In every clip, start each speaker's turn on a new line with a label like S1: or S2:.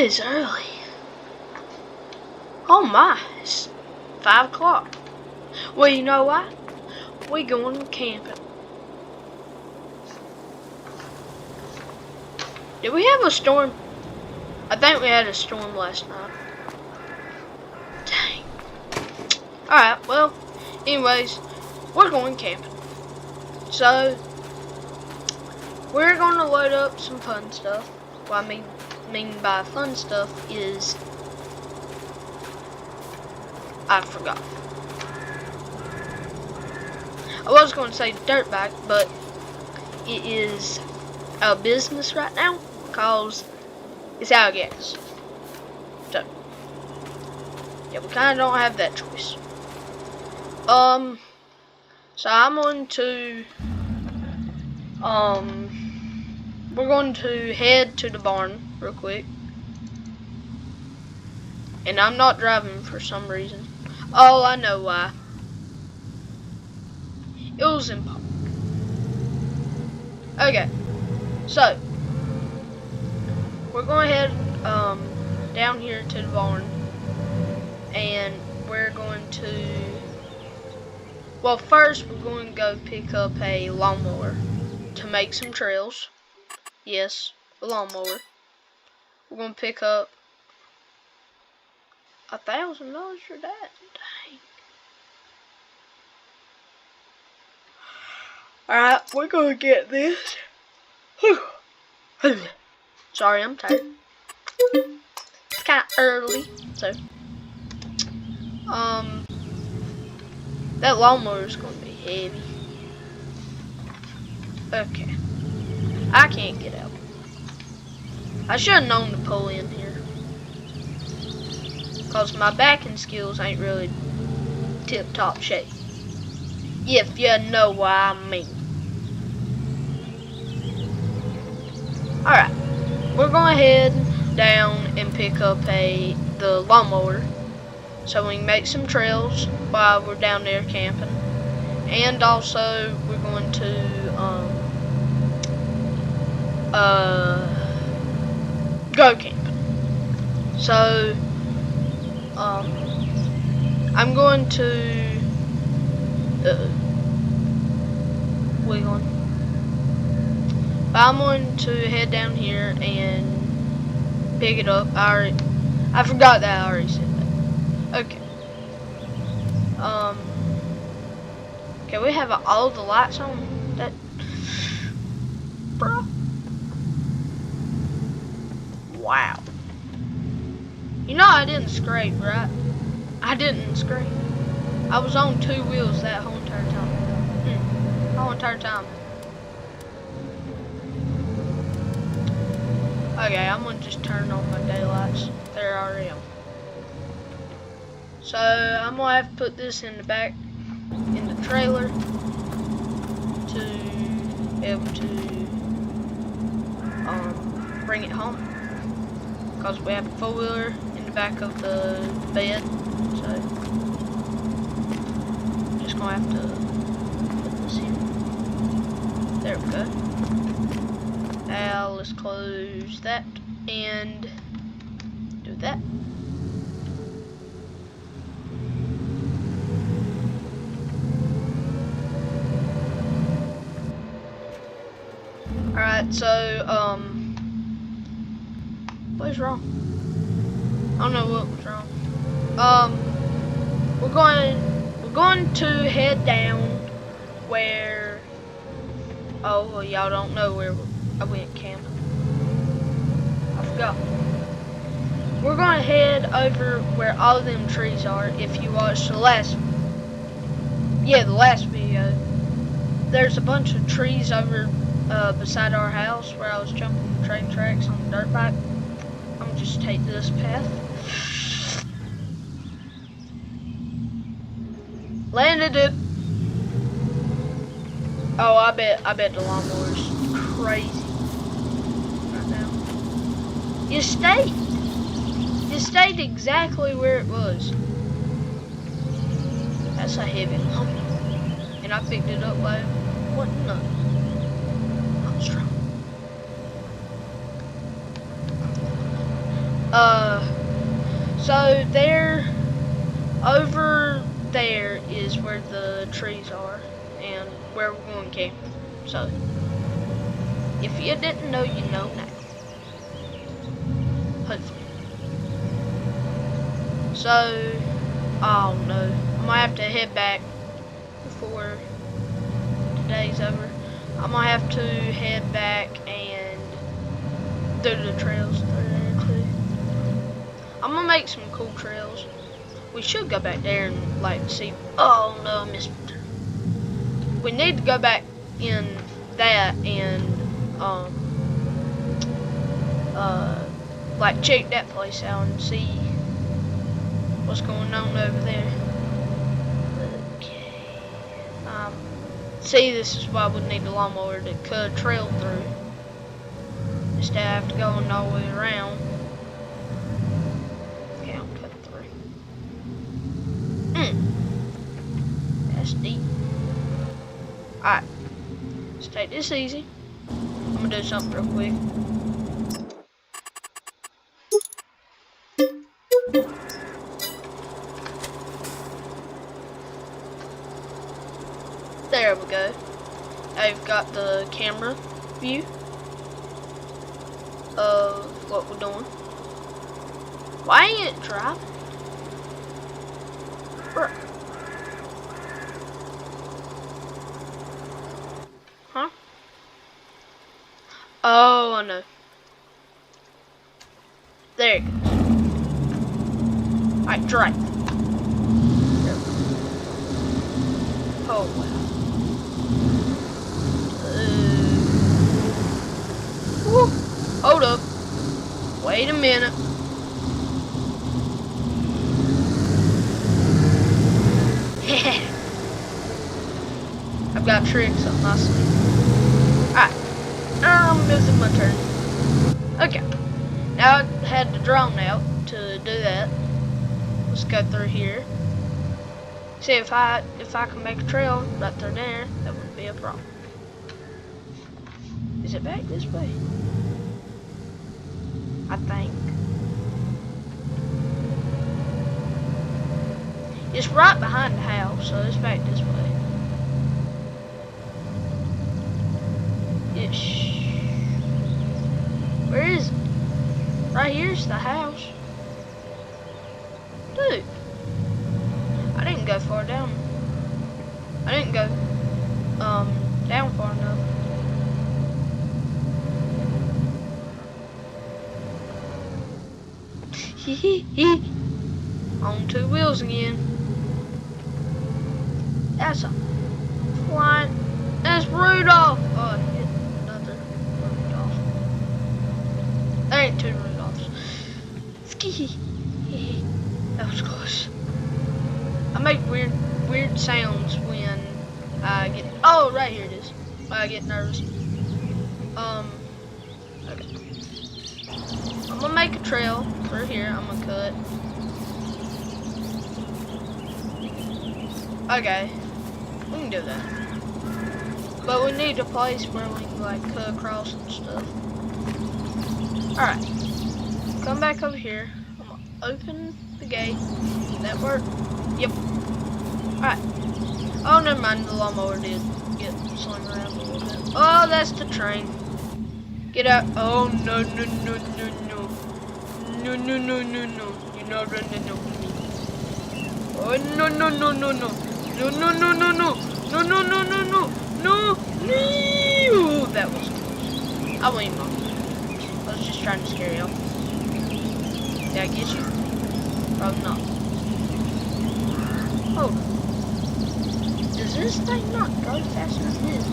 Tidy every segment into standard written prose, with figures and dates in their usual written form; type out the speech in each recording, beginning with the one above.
S1: is early. Oh my, it's 5 o'clock. Well, you know what? We going camping. Did we have a storm? I think we had a storm last night. Dang. Alright, well, anyways, we're going camping. So, we're going to load up some fun stuff. What I mean by fun stuff is, I forgot. I was going to say dirt bike, but it is a business right now because it's out of gas. So, yeah, we kind of don't have that choice. So I'm going to, we're going to head to the barn real quick. And I'm not driving for some reason. Oh, I know why. It was in park. Okay, so we're going to head down here to the barn, and we're going to, well, first we're going to go pick up a lawnmower to make some trails. Yes, a lawnmower. We're going to pick up $1,000 for that. Dang. Alright, we're going to get this. Whew. Sorry, I'm tired. It's kind of early, so. That lawnmower is going to be heavy. Okay. I can't get out. I should have known to pull in here. Because my backing skills ain't really tip-top shape. If you know what I mean. Alright. We're going to head down and pick up the lawnmower. So we can make some trails while we're down there camping. And also, we're going to, go camping. So, I'm going to, where you going? I'm going to head down here and pick it up. I forgot that I already said that. Okay. Okay, we have all the lights on. That, bro. Wow. You know I didn't scrape, right? I didn't scrape. I was on 2 wheels that whole entire time. The whole entire time. Okay, I'm gonna just turn on my daylights. They're already on. So I'm gonna have to put this in the back, in the trailer, to be able to bring it home. Because we have a 4-wheeler in the back of the bed, so I'm just gonna have to put this in. There we go. Now let's close that and do that. Alright, so what is wrong? I don't know what was wrong. We're going to head down where, oh, well, y'all don't know where I went camping. I forgot. We're going to head over where all of them trees are. If you watched the last video, there's a bunch of trees over beside our house where I was jumping the train tracks on the dirt bike. I'm gonna just take this path. Landed it. Oh, I bet the lawnmower's crazy right now. You stayed exactly where it was. That's a heavy lawnmower. And I picked it up by what? No. Not strong. So there, over there is where the trees are and where we're going camping. So if you didn't know, you know now. Hopefully. So, I don't know. I might have to head back before today's over. I might have to head back and do the trails through there too. I'm gonna make some cool trails. We should go back there and like see. Oh no, I missed it. We need to go back in that and like check that place out and see what's going on over there. Okay. See, this is why we need a lawnmower to cut a trail through instead of have to go all the way around. Okay, I'll cut through. That's deep. Alright, let's take this easy. I'm gonna do something real quick. There we go. I've got the camera view of what we're doing. Why ain't it driving? Huh? Oh, I know. There it goes. Alright, drive. Oh, wow. Hold up. Wait a minute. I've got tricks up my sleeve. Alright. I'm missing my turn. Okay. Now I had the drone out to do that. Let's go through here. See if I can make a trail right through there, that wouldn't be a problem. Is it back this way? I think. It's right behind the house, so it's back this way. Ish. Where is it? Right here's the house. Dude. I didn't go far down. I didn't go down far enough. On two wheels again. That's a flying. That's Rudolph. Oh, I hit another Rudolph. There ain't two Rudolphs. Ski. That was close. I make weird sounds when I get. Oh, right here it is. When I get nervous. Okay. I'm gonna make a trail through here. I'm gonna cut. Okay, we can do that. But we need a place where we can like cut across and stuff. Alright. Come back over here. I'm gonna open the gate. Did that work? Yep. Alright. Oh, never mind. The lawnmower did get slung around a little bit. Oh, that's the train. Get out. Oh, no, no, no, no, no. No, no, no, no, no. You're not running over me. Oh, no, no, no, no, no. No, no, no, no, no. No, no, no, no, no. No. No. That was close. I won't even know. I was just trying to scare y'all. Did I get you? Probably not. Oh. Does this thing not go faster than this?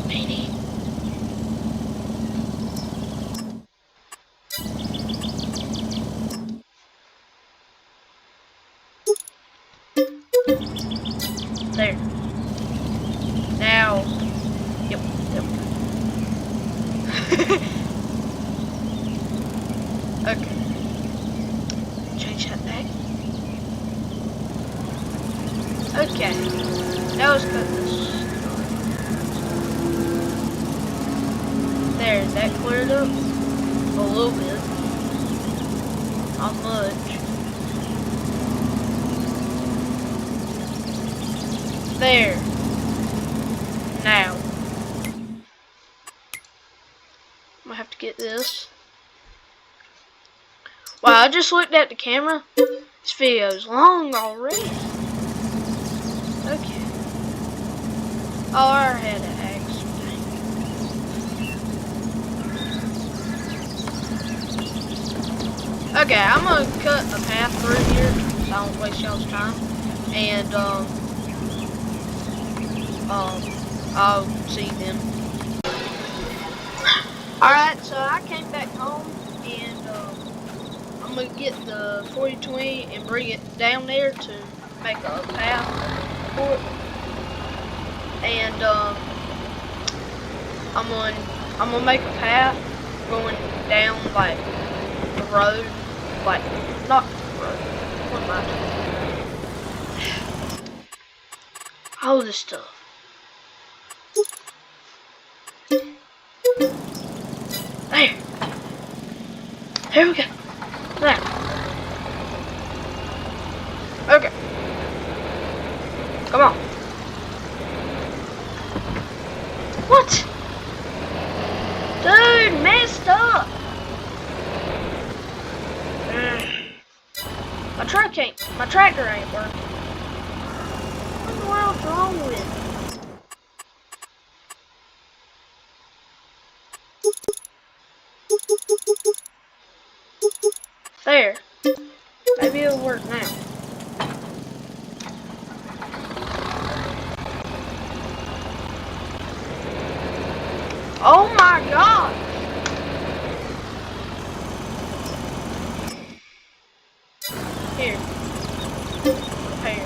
S1: Maybe. There. Now. Yep. Yep. Okay. Change that back. Okay. Now let's cut this. There, is that cleared up? a little bit. Not much. There. Now. I'm gonna have to get this. Wow, I just looked at the camera. This video's long already. Okay. Oh, I had an axe. Okay, I'm gonna cut a path through here so I don't waste y'all's time. And, I'll see them. Alright, so I came back home and, I'm gonna get the 4020 and bring it down there to make a path for it. And I'm gonna make a path going down like the road, like not the road. What am I doing? All this stuff. There. Here we go. There. Okay. Come on. What? Dude, messed up. My tractor ain't working. What in the world's wrong with it? There. Maybe it'll work now. Oh my god! Here. Repair.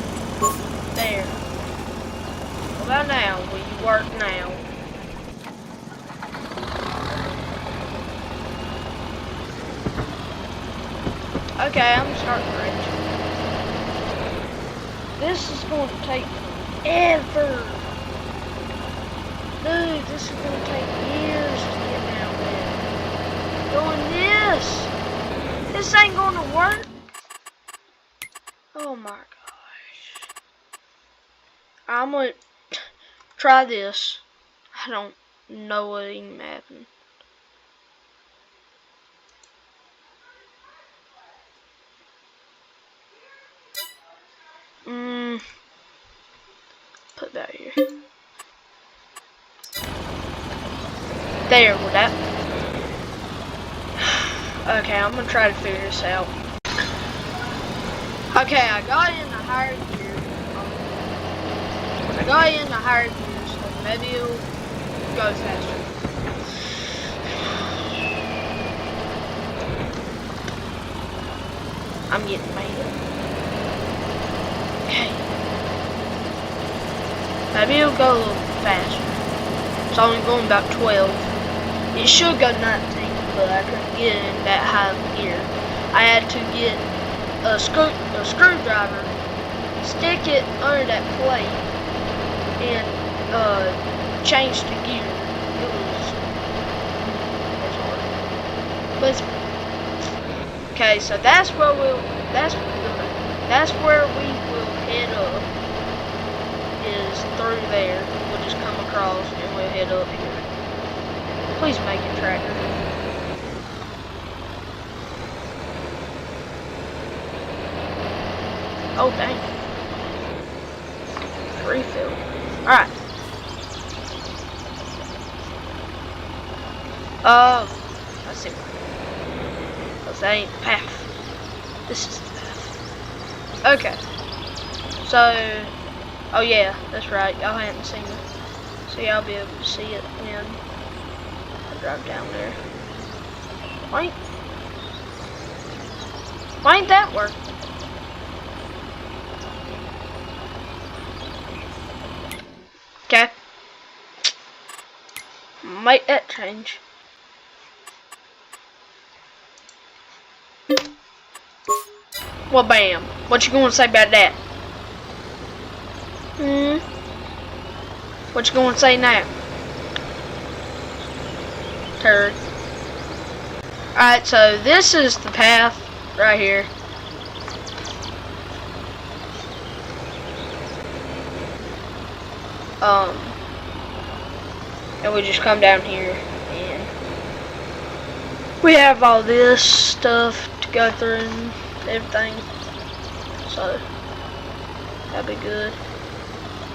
S1: There. What about now? Will you work now? Okay, I'm starting to rage. This is going to take forever. Dude, this is going to take years to get down there. Doing this. This ain't going to work. Oh my gosh. I'm going to try this. I don't know what even happened. Put that here. There, with that. Okay, I'm gonna try to figure this out. Okay, I got in the higher gear. So maybe it'll go faster. I'm getting mad. Okay. Maybe it'll go a little faster. It's only going about 12. It should go 19, but I couldn't get it in that high of gear. I had to get a screwdriver, stick it under that plate, and change the gear. It was hard. But okay, so that's where we will head up. Is through there. We'll just come across and we'll head up here. Please make it, tractor. Oh dang. Refill. Alright. Oh, I see. Because that ain't the path. This is the path. Okay. So, oh yeah, that's right. Y'all hadn't seen it. So y'all be able to see it when I drive down there. Why ain't that work? Okay. Make that change. Well, bam. What you gonna say about that? What you gonna say now? Turd. Alright, so this is the path right here. And we just come down here and we have all this stuff to go through and everything. So that'll be good.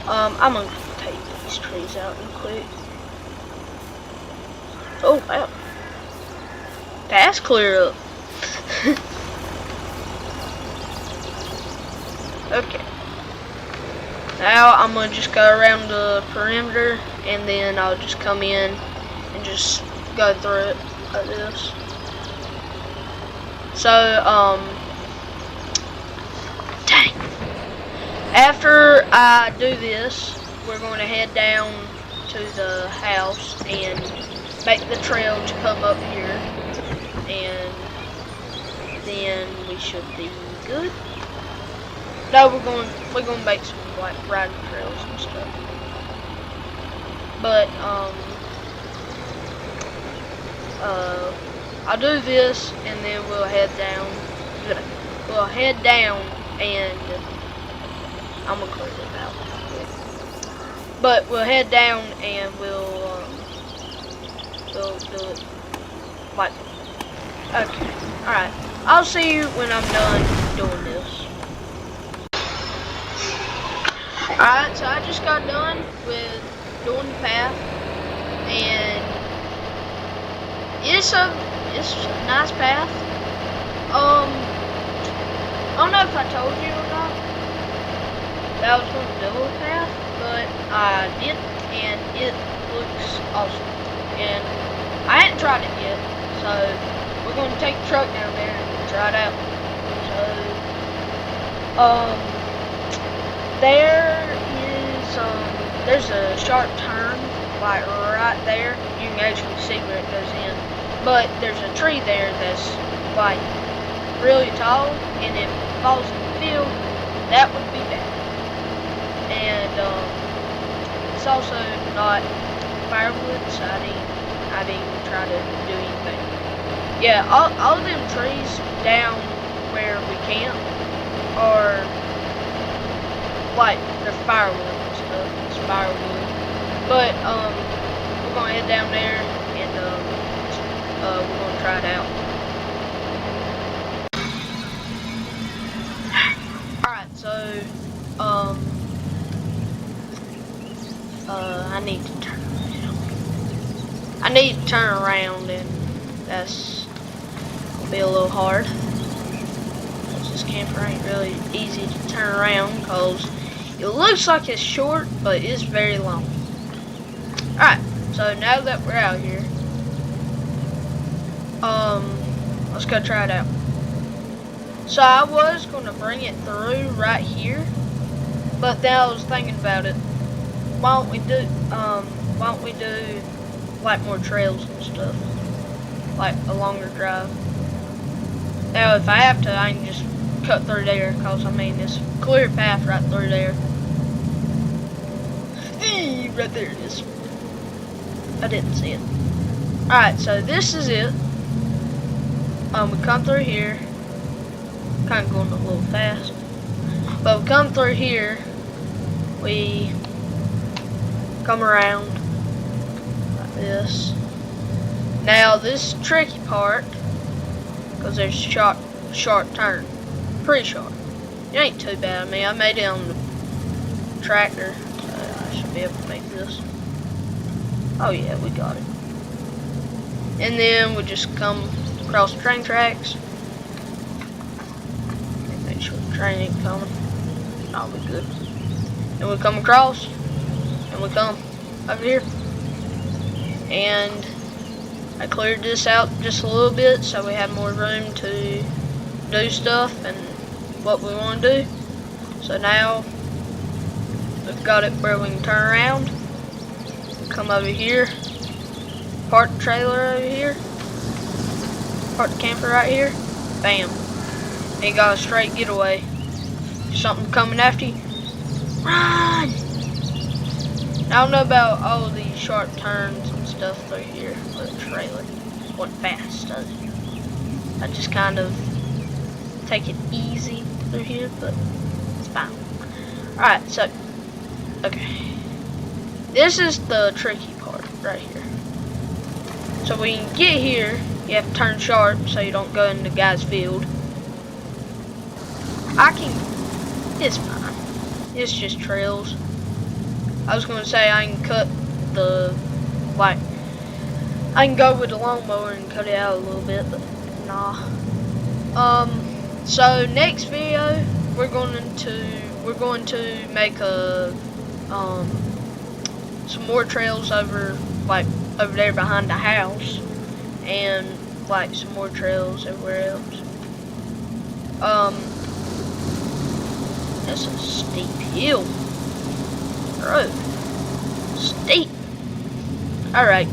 S1: I'm gonna take these trees out real quick. Oh wow. That's clear up. Okay. Now I'm gonna just go around the perimeter and then I'll just come in and just go through it like this. So, dang. After I do this, we're going to head down to the house and make the trail to come up here, and then we should be good. No, we're going to make some like riding trails and stuff. But I'll do this and then we'll head down. We'll head down and I'm gonna clear it out. But we'll head down and we'll do it like okay. Alright. I'll see you when I'm done doing this. Alright, so I just got done with doing the path and it's a nice path. I don't know if I told you or not that I was going to build a path, but I did, and it looks awesome. And I hadn't tried it yet, so we're going to take the truck down there and try it out. So, there's a sharp turn, like right there. You can actually see where it goes in. But there's a tree there that's like really tall, and if it falls in the field, that would be bad. And it's also not firewood, so I didn't try to do anything. Yeah, all of them trees down where we camp are like they're firewood and stuff. It's firewood. But we're gonna head down there and we're gonna try it out. Alright, so I need to turn around. I need to turn around, and that's gonna be a little hard. This camper ain't really easy to turn around because it looks like it's short, but it's very long. Alright, so now that we're out here, let's go try it out. So I was gonna bring it through right here, but then I was thinking about it. Why don't we do like more trails and stuff, like a longer drive. Now if I have to, I can just cut through there, cause I mean it's a clear path right through there. Right there it is. I didn't see it. Alright, so this is it. We come through here. Kind of going a little fast. But we come through here. We come around like this. Now this tricky part, because there's a sharp turn. Pretty sharp. It ain't too bad. I mean, I made it on the tractor, so I should be able to make this. Oh yeah, we got it. And then we just come across the train tracks. And make sure the train ain't coming. I'll be good. And we come across, and we come over here. And I cleared this out just a little bit so we have more room to do stuff and what we want to do. So now we've got it where we can turn around, come over here, park the trailer over here, park the camper right here, bam. And you got a straight getaway. Something coming after you, run! I don't know about all of these sharp turns and stuff through here with the trailer. Went fast, doesn't it? I just kind of take it easy through here, but it's fine. Alright, so, okay. This is the tricky part right here. So when you get here, you have to turn sharp so you don't go in the guy's field. It's fine. It's just trails. I was gonna say I can cut the, like, I can go with the lawnmower and cut it out a little bit, but nah. So next video we're going to make a some more trails over there behind the house, and like some more trails everywhere else. That's a steep hill. Bro. Steep. Alright.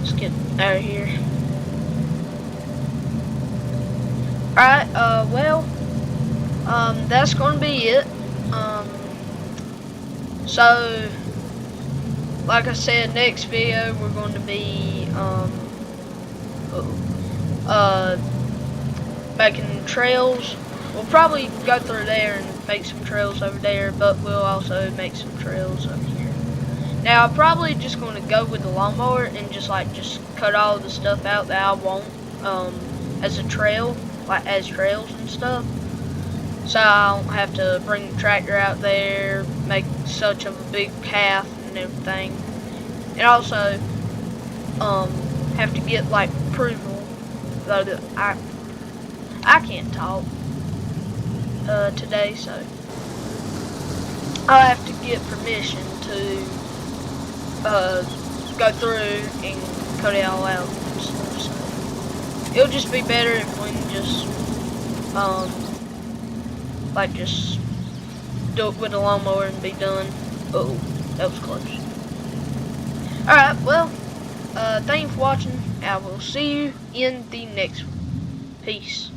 S1: Let's get out of here. Alright, that's gonna be it. So like I said, next video we're going to be making trails. We'll probably go through there and make some trails over there, but we'll also make some trails up here. Now I'm probably just going to go with the lawnmower and just cut all the stuff out that I want as a trail, like as trails and stuff, so I don't have to bring the tractor out there, make such a big path and everything, and also have to get like approval. Though I can't talk today, so I'll have to get permission to go through and cut it all out and stuff. So it'll just be better if we can just just do it with a lawnmower and be done. Oh, that was close. Alright, well, thank you for watching. I will see you in the next one. Peace.